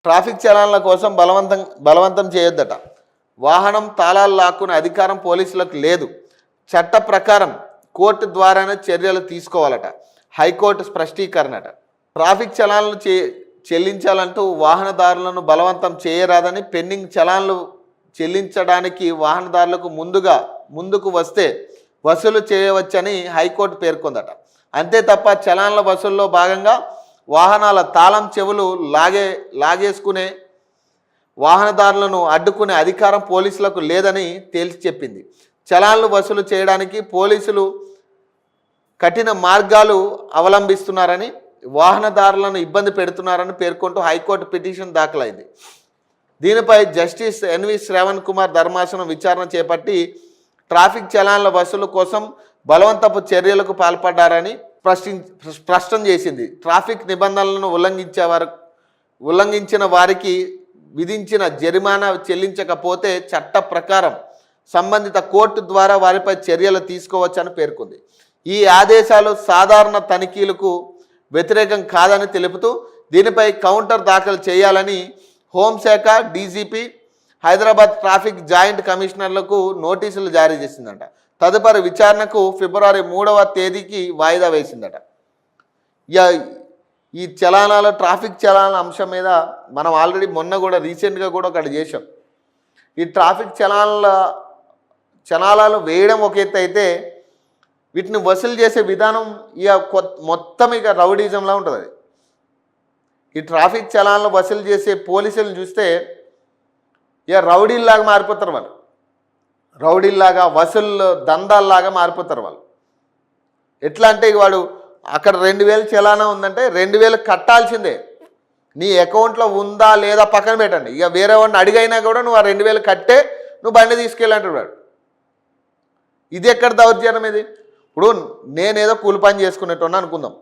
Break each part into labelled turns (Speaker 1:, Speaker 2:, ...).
Speaker 1: Traffic చలాన్ల కోసం బలవంతం చేయొద్దట. వాహనం తాళాలు లాక్కునే అధికారం పోలీసులకు లేదు. చట్ట ప్రకారం కోర్టు ద్వారానే చర్యలు తీసుకోవాలట. హైకోర్టు స్పష్టీకరణట. ట్రాఫిక్ చలాన్లు చెల్లించాలంటూ వాహనదారులను బలవంతం చేయరాదని, పెండింగ్ చలాన్లు చెల్లించడానికి వాహనదారులకు ముందుకు వస్తే వసూలు చేయవచ్చని హైకోర్టు పేర్కొందట. అంతే తప్ప చలాన్ల వసూల్లో భాగంగా వాహనాల తాళం చెవులు లాగేసుకునే వాహనదారులను అడ్డుకునే అధికారం పోలీసులకు లేదని తేల్చి చెప్పింది. చలాన్లు వసూలు చేయడానికి పోలీసులు కఠిన మార్గాలు అవలంబిస్తున్నారని, వాహనదారులను ఇబ్బంది పెడుతున్నారని పేర్కొంటూ హైకోర్టు పిటిషన్ దాఖలైంది. దీనిపై జస్టిస్ ఎన్వి శ్రవణ్ కుమార్ ధర్మాసనం విచారణ చేపట్టి ట్రాఫిక్ చలాన్ల వసూలు కోసం బలవంతపు చర్యలకు పాల్పడ్డారని స్పష్టం చేసింది. ట్రాఫిక్ నిబంధనలను ఉల్లంఘించిన వారికి విధించిన జరిమానా చెల్లించకపోతే చట్ట ప్రకారం సంబంధిత కోర్టు ద్వారా వారిపై చర్యలు తీసుకోవచ్చని పేర్కొంది. ఈ ఆదేశాలు సాధారణ తనిఖీలకు వ్యతిరేకం కాదని తెలుపుతూ దీనిపై కౌంటర్ దాఖలు చేయాలని హోంశాఖ, డీజీపీ, హైదరాబాద్ ట్రాఫిక్ జాయింట్ కమిషనర్లకు నోటీసులు జారీ చేసిందట. తదుపరి విచారణకు ఫిబ్రవరి 3వ తేదీకి వాయిదా వేసిందట. ఈ చలానాలు, ట్రాఫిక్ చలానాల అంశం మీద మనం ఆల్రెడీ మొన్న కూడా రీసెంట్గా కూడా ఒకటి చేసాం. ఈ ట్రాఫిక్ చలానాలు వేయడం ఒక ఎత్తు అయితే వీటిని వసూలు చేసే విధానం మొత్తం రౌడీజంలా ఉంటుంది. అది ఈ ట్రాఫిక్ చలానాలు వసూలు చేసే పోలీసులను చూస్తే రౌడీల్లాగా మారిపోతారు వాళ్ళు. రౌడీల్లాగా, వసూలు దందాల్లాగా మారిపోతారు వాళ్ళు. ఎట్లా అంటే వాడు అక్కడ 2000 చలానా ఉందంటే 2000 కట్టాల్సిందే. నీ అకౌంట్లో ఉందా లేదా పక్కన పెట్టండి. వేరే వాడిని అడిగైనా కూడా నువ్వు ఆ 2000 కట్టే నువ్వు బండి తీసుకెళ్ళంటున్నాడు. ఇది ఎక్కడ దౌర్జన్యం ఇది? ఇప్పుడు నేనేదో కూలి పని చేసుకునేటోని అనుకుందాం.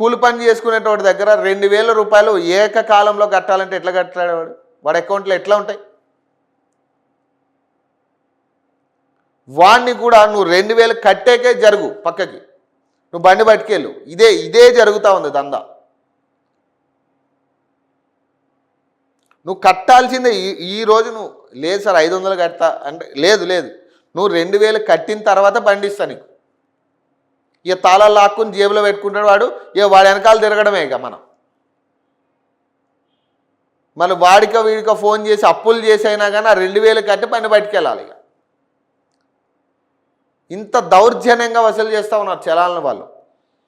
Speaker 1: కూలి పని చేసుకునేటోడి దగ్గర 2000 రూపాయలు ఏకకాలంలో కట్టాలంటే ఎట్లా కట్టాడు వాడి అకౌంట్లో ఎట్లా ఉంటాయి? వాడిని కూడా నువ్వు 2000 కట్టేకే జరుగు, పక్కకి నువ్వు బండి పట్టుకెళ్ళు. ఇదే జరుగుతూ ఉంది దందా. నువ్వు కట్టాల్సిందే. ఈరోజు నువ్వు లేదు సార్ 500 కడతా అంటే లేదు నువ్వు 2000 కట్టిన తర్వాత బండి ఇస్తా నీకు. తాళాలు లాక్కుని జేబులో పెట్టుకుంటాడు వాడు. వాడి వెనకాల తిరగడమే. మనం మళ్ళీ వీడికో ఫోన్ చేసి అప్పులు చేసి అయినా కానీ ఆ 2000 కట్టి బండి బయటికి ఇంత దౌర్జన్యంగా వసూలు చేస్తూ ఉన్నారు చలాన్ల వాళ్ళు.